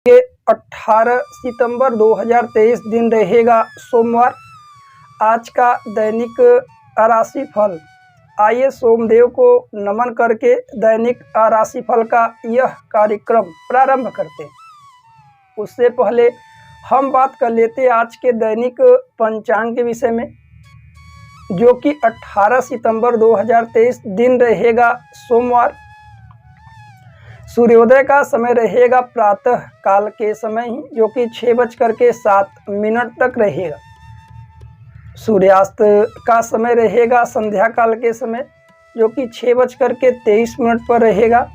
ये 18 सितंबर 2023 दिन रहेगा सोमवार। आज का दैनिक राशिफल। आइए सोमदेव को नमन करके दैनिक राशिफल का यह कार्यक्रम प्रारंभ करते हैं। उससे पहले हम बात कर लेते हैं आज के दैनिक पंचांग के विषय में, जो कि 18 सितंबर 2023 दिन रहेगा सोमवार। सूर्योदय का समय रहेगा प्रातः काल के समय ही, जो कि 6:07 तक रहेगा। सूर्यास्त का समय रहेगा संध्या काल के समय, जो कि 6:23 पर रहेगा।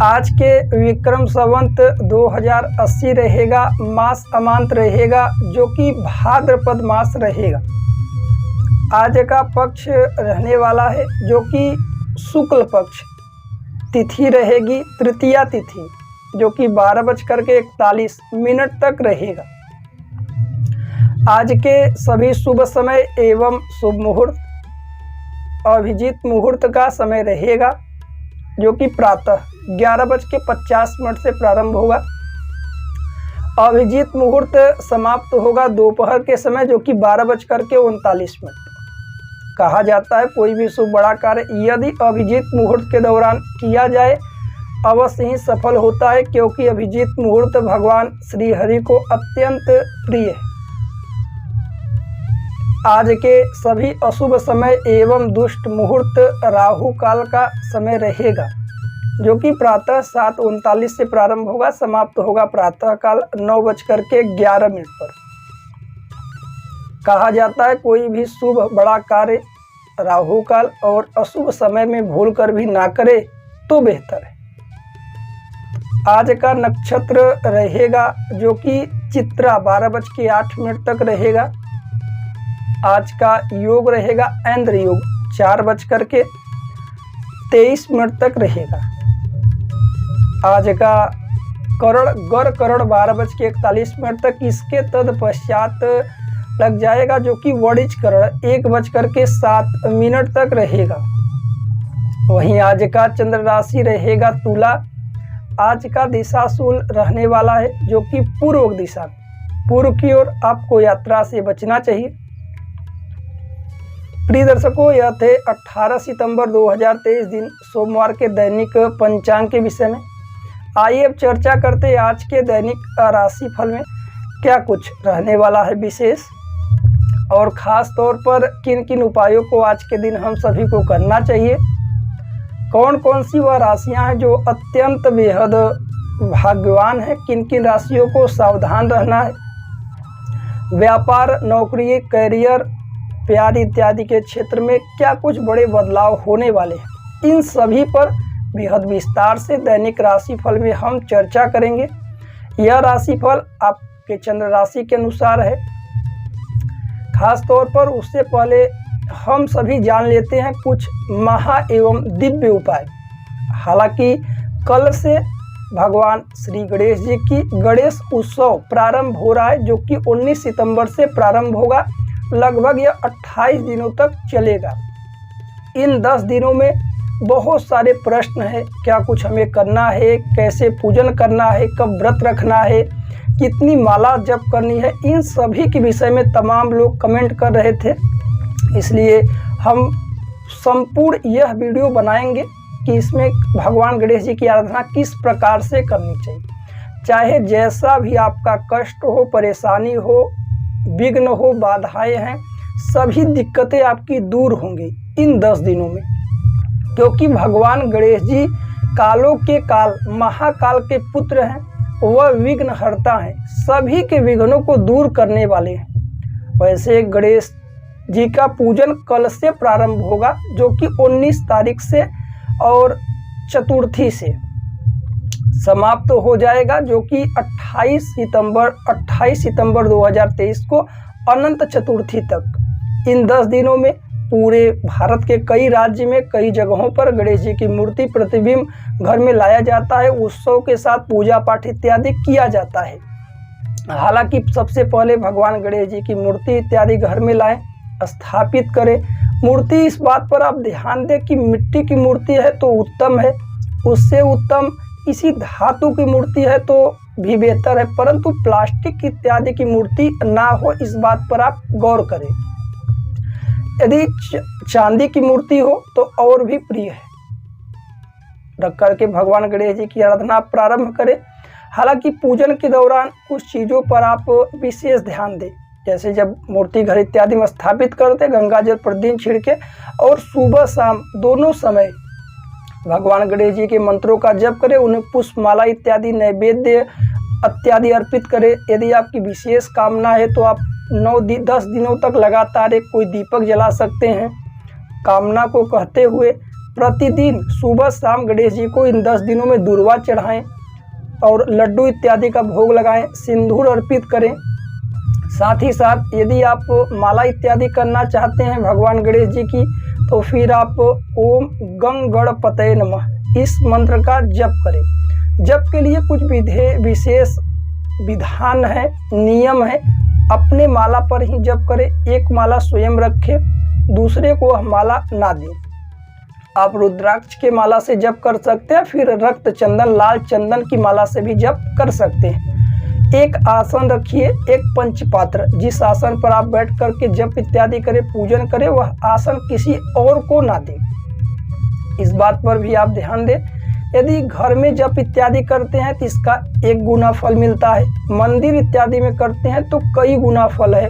आज के विक्रम संवत 2080 रहेगा। मास अमांत रहेगा, जो कि भाद्रपद मास रहेगा। आज का पक्ष रहने वाला है, जो कि शुक्ल पक्ष। तिथि रहेगी तृतीया तिथि, जो कि 12:41 तक रहेगा। आज के सभी शुभ समय एवं शुभ मुहूर्त, अभिजीत मुहूर्त का समय रहेगा, जो कि प्रातः 11:50 से प्रारंभ होगा। अभिजीत मुहूर्त समाप्त होगा दोपहर के समय, जो कि 12:39। कहा जाता है कोई भी शुभ बड़ा कार्य यदि अभिजीत मुहूर्त के दौरान किया जाए अवश्य ही सफल होता है, क्योंकि अभिजीत मुहूर्त भगवान श्री हरि को अत्यंत प्रिय है। आज के सभी अशुभ समय एवं दुष्ट मुहूर्त राहु काल का समय रहेगा, जो कि प्रातः 7:39 से प्रारंभ होगा, समाप्त होगा प्रातः काल 9:11 पर। कहा जाता है कोई भी शुभ बड़ा कार्य राहु काल और अशुभ समय में भूल कर भी ना करे तो बेहतर है। आज का नक्षत्र रहेगा, जो कि चित्रा 12:08 तक रहेगा। आज का योग रहेगा ऐंद्र योग 4:23 तक रहेगा। आज का करण गर करण 12:41 तक, इसके तत्पश्चात लग जाएगा, जो कि वणिज करण 1:07 तक रहेगा। वहीं आज का चंद्र राशि रहेगा तुला। आज का दिशाशूल रहने वाला है, जो कि पूर्व दिशा, पूर्व की ओर आपको यात्रा से बचना चाहिए। प्रिय दर्शकों, यह थे 18 सितंबर 2023 दिन सोमवार के दैनिक पंचांग के विषय में। आइए अब चर्चा करते हैं आज के दैनिक राशिफल में क्या कुछ रहने वाला है विशेष, और ख़ास तौर पर किन किन उपायों को आज के दिन हम सभी को करना चाहिए। कौन कौन सी वह राशियां हैं जो अत्यंत बेहद भाग्यवान हैं, किन किन राशियों को सावधान रहना है। व्यापार, नौकरी, करियर, प्यार इत्यादि के क्षेत्र में क्या कुछ बड़े बदलाव होने वाले हैं, इन सभी पर बेहद विस्तार से दैनिक राशिफल में हम चर्चा करेंगे। यह राशिफल आपके चंद्र राशि के अनुसार है। खास तौर पर उससे पहले हम सभी जान लेते हैं कुछ महा एवं दिव्य उपाय। हालांकि कल से भगवान श्री गणेश जी की गणेश उत्सव प्रारंभ हो रहा है, जो कि 19 सितंबर से प्रारंभ होगा। लगभग यह 28 दिनों तक चलेगा। इन 10 दिनों में बहुत सारे प्रश्न हैं, क्या कुछ हमें करना है, कैसे पूजन करना है, कब व्रत रखना है, कितनी माला जप करनी है, इन सभी के विषय में तमाम लोग कमेंट कर रहे थे। इसलिए हम संपूर्ण यह वीडियो बनाएंगे कि इसमें भगवान गणेश जी की आराधना किस प्रकार से करनी चाहिए। चाहे जैसा भी आपका कष्ट हो, परेशानी हो, विघ्न हो, बाधाएं हैं, सभी दिक्कतें आपकी दूर होंगी इन 10 दिनों में, क्योंकि भगवान गणेश जी कालों के काल, महाकाल के पुत्र हैं। वह विघ्न हरता है, सभी के विघ्नों को दूर करने वाले हैं। वैसे गणेश जी का पूजन कल से प्रारंभ होगा, जो कि 19 तारीख से और चतुर्थी से समाप्त हो जाएगा, जो कि 28 सितंबर 2023 को अनंत चतुर्थी तक। इन 10 दिनों में पूरे भारत के कई राज्य में कई जगहों पर गणेश जी की मूर्ति प्रतिबिंब घर में लाया जाता है। उत्सव के साथ पूजा पाठ इत्यादि किया जाता है। हालांकि सबसे पहले भगवान गणेश जी की मूर्ति इत्यादि घर में लाएं, स्थापित करें। मूर्ति, इस बात पर आप ध्यान दें कि मिट्टी की मूर्ति है तो उत्तम है, उससे उत्तम किसी धातु की मूर्ति है तो भी बेहतर है, परंतु प्लास्टिक इत्यादि की मूर्ति ना हो, इस बात पर आप गौर करें। यदि चांदी की मूर्ति हो तो और भी प्रिय है। रख करके भगवान गणेश जी की आराधना प्रारंभ करें। हालांकि पूजन के दौरान कुछ चीज़ों पर आप विशेष ध्यान दें, जैसे जब मूर्ति घर इत्यादि में स्थापित करते गंगा जल प्रतिदिन छिड़के और सुबह शाम दोनों समय भगवान गणेश जी के मंत्रों का जप करें, उन्हें पुष्प माला इत्यादि नैवेद्य इत्यादि अर्पित करें। यदि आपकी विशेष कामना है तो आप 10 दिनों तक लगातार एक कोई दीपक जला सकते हैं। कामना को कहते हुए प्रतिदिन सुबह शाम गणेश जी को इन 10 दिनों में दूर्वा चढ़ाएं और लड्डू इत्यादि का भोग लगाएं, सिंदूर अर्पित करें। साथ ही साथ यदि आप माला इत्यादि करना चाहते हैं भगवान गणेश जी की, तो फिर आप ओम गं गणपतये नमः इस मंत्र का जप करें। जप के लिए कुछ विशेष विधान है, नियम है। अपने माला पर ही जप करें, एक माला स्वयं रखें, दूसरे को वह माला ना दें। आप रुद्राक्ष के माला से जप कर सकते हैं, फिर रक्त चंदन लाल चंदन की माला से भी जप कर सकते हैं। एक आसन रखिए, एक पंचपात्र, जिस आसन पर आप बैठ करके जप इत्यादि करें, पूजन करें, वह आसन किसी और को ना दें। इस बात पर भी आप ध्यान दें। यदि घर में जप इत्यादि करते हैं तो इसका 1 गुना फल मिलता है, मंदिर इत्यादि में करते हैं तो कई गुना फल है,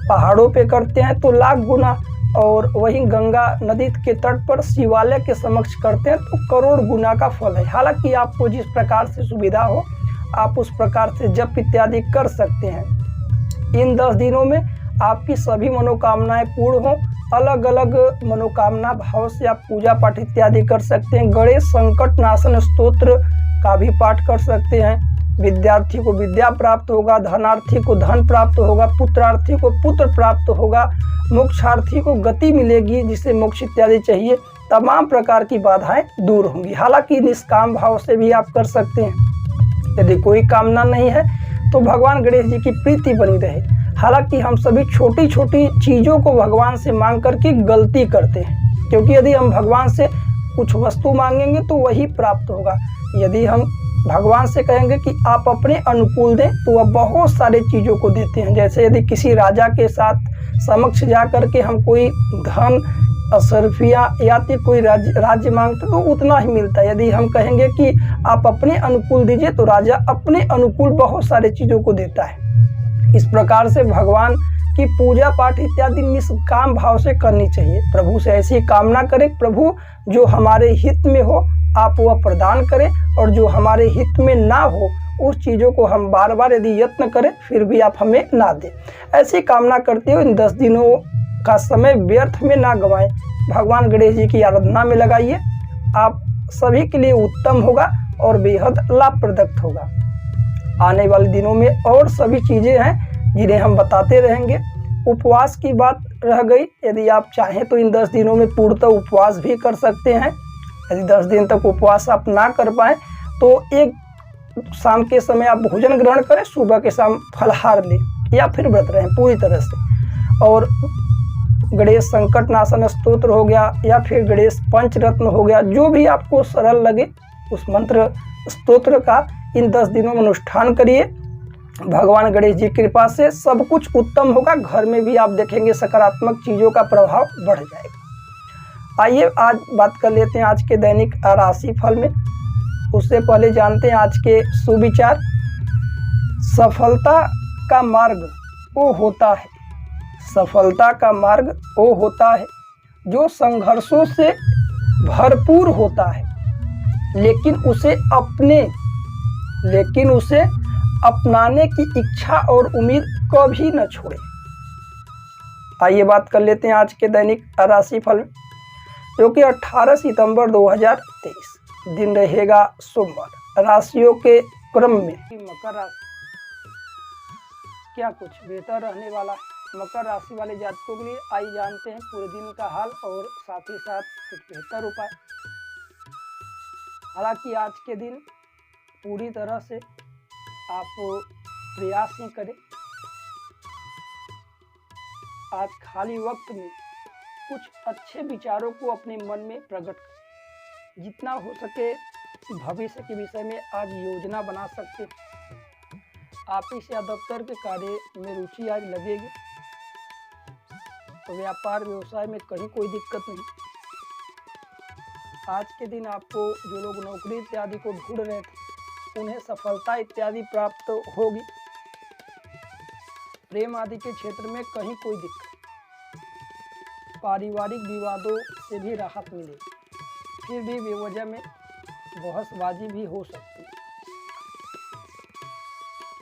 पहाड़ों पे करते हैं तो लाख गुना, और वहीं गंगा नदी के तट पर शिवालय के समक्ष करते हैं तो करोड़ गुना का फल है। हालांकि आपको जिस प्रकार से सुविधा हो आप उस प्रकार से जप इत्यादि कर सकते हैं। इन 10 दिनों में आपकी सभी मनोकामनाएं पूर्ण हो। अलग अलग मनोकामना भाव से आप पूजा पाठ इत्यादि कर सकते हैं। गणेश संकट नाशन स्तोत्र का भी पाठ कर सकते हैं। विद्यार्थी को विद्या प्राप्त होगा, धनार्थी को धन प्राप्त होगा, पुत्रार्थी को पुत्र प्राप्त होगा, मोक्षार्थी को गति मिलेगी जिसे मोक्ष इत्यादि चाहिए। तमाम प्रकार की बाधाएं दूर होंगी। हालांकि निष्काम भाव से भी आप कर सकते हैं। यदि कोई कामना नहीं है तो भगवान गणेश जी की प्रीति बनी रहे। हालांकि हम सभी छोटी छोटी चीज़ों को भगवान से मांग करके गलती करते हैं, क्योंकि यदि हम भगवान से कुछ वस्तु मांगेंगे तो वही प्राप्त होगा। यदि हम भगवान से कहेंगे कि आप अपने अनुकूल दें तो वह बहुत सारी चीज़ों को देते हैं। जैसे यदि किसी राजा के साथ समक्ष जा कर के हम कोई धन असरफिया या फिर कोई राज्य मांगते तो उतना ही मिलता है। यदि हम कहेंगे कि आप अपने अनुकूल दीजिए तो राजा अपने अनुकूल बहुत सारी चीज़ों को देता है। इस प्रकार से भगवान की पूजा पाठ इत्यादि निष्काम भाव से करनी चाहिए। प्रभु से ऐसी कामना करें, प्रभु जो हमारे हित में हो आप वह प्रदान करें, और जो हमारे हित में ना हो उस चीज़ों को हम बार बार यदि यत्न करें फिर भी आप हमें ना दें। ऐसी कामना करते हुए इन 10 दिनों का समय व्यर्थ में ना गंवाएं। भगवान गणेश जी की आराधना में लगाइए। आप सभी के लिए उत्तम होगा और बेहद लाभप्रद होगा। आने वाले दिनों में और सभी चीज़ें हैं जिन्हें हम बताते रहेंगे। उपवास की बात रह गई। यदि आप चाहें तो इन 10 दिनों में पूर्णतः उपवास भी कर सकते हैं। यदि 10 दिन तक उपवास आप ना कर पाएँ तो एक शाम के समय आप भोजन ग्रहण करें, सुबह के शाम फलाहार लें, या फिर व्रत रहें पूरी तरह से। और गणेश संकट नाशन स्तोत्र हो गया या फिर गणेश पंचरत्न हो गया, जो भी आपको सरल लगे उस मंत्र स्तोत्र का इन 10 दिनों में अनुष्ठान करिए। भगवान गणेश जी की कृपा से सब कुछ उत्तम होगा। घर में भी आप देखेंगे सकारात्मक चीज़ों का प्रभाव बढ़ जाएगा। आइए आज बात कर लेते हैं आज के दैनिक राशि फल में। उससे पहले जानते हैं आज के सुविचार। सफलता का मार्ग वो होता है, सफलता का मार्ग वो होता है जो संघर्षों से भरपूर होता है, लेकिन उसे अपनाने की इच्छा और उम्मीद कभी न छोड़े। आइए बात कर लेते हैं आज के दैनिक राशि फल, जो कि 18 सितंबर 2023 दिन रहेगा सोमवार। राशियों के क्रम में मकर राशि क्या कुछ बेहतर रहने वाला है। मकर राशि वाले जातकों के लिए आइए जानते हैं पूरे दिन का हाल और साथ ही साथ कुछ बेहतर उपाय। हालांकि आज के दिन पूरी तरह से आप प्रयास ही करें। आज खाली वक्त में कुछ अच्छे विचारों को अपने मन में प्रकट करें। जितना हो सके भविष्य के विषय में आज योजना बना सकते हैं। ऑफिस या दफ्तर के कार्य में रुचि आज लगेगी। तो व्यापार व्यवसाय में कहीं कोई दिक्कत नहीं। आज के दिन आपको जो लोग नौकरी इत्यादि को ढूंढ रहे थे उन्हें सफलता इत्यादि प्राप्त होगी। प्रेम आदि के क्षेत्र में कहीं कोई दिक्कत। पारिवारिक विवादों से भी राहत मिलेगी। फिर भी बेवजह में बहसबाजी भी हो सकती है।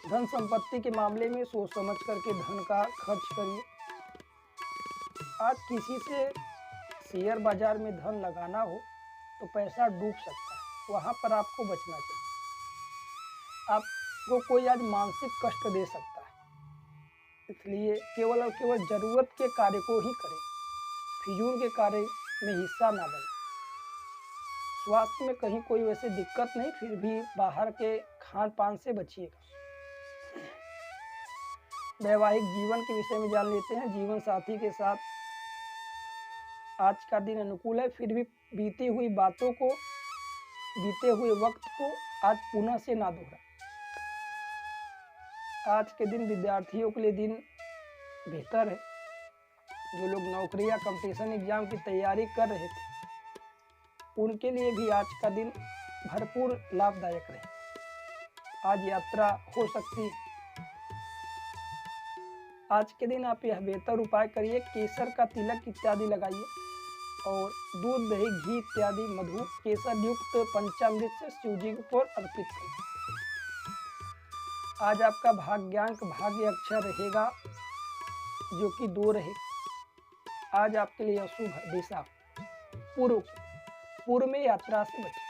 धन संपत्ति के मामले में सोच समझ करके धन का खर्च करिए। आज किसी से शेयर बाजार में धन लगाना हो तो पैसा डूब सकता है, वहाँ पर आपको बचना चाहिए। आपको कोई आज मानसिक कष्ट दे सकता है, इसलिए केवल और केवल जरूरत के कार्य को ही करें। फिजूल के कार्य में हिस्सा ना बने। स्वास्थ्य में कहीं कोई वैसे दिक्कत नहीं, फिर भी बाहर के खान पान से बचिएगा। वैवाहिक जीवन के विषय में जान लेते हैं। जीवन साथी के साथ आज का दिन अनुकूल है, फिर भी बीती हुई बातों को, बीते हुए वक्त को आज पुनः से ना दोहराएं। आज के दिन विद्यार्थियों के लिए दिन बेहतर है। जो लोग नौकरी या कंपटीशन एग्जाम की तैयारी कर रहे थे उनके लिए भी आज का दिन भरपूर लाभदायक रहे। आज यात्रा हो सकती है। आज के दिन आप यह बेहतर उपाय करिए, केसर का तिलक इत्यादि लगाइए और दूध दही घी इत्यादि मधु केसर युक्त पंचामृत से शिव जी को अर्पित करें। आज आपका भाग्यांक भाग्य अक्षर रहेगा जो कि 2 रहे। आज आपके लिए अशुभ दिशा पूर्व में यात्रा से बचें।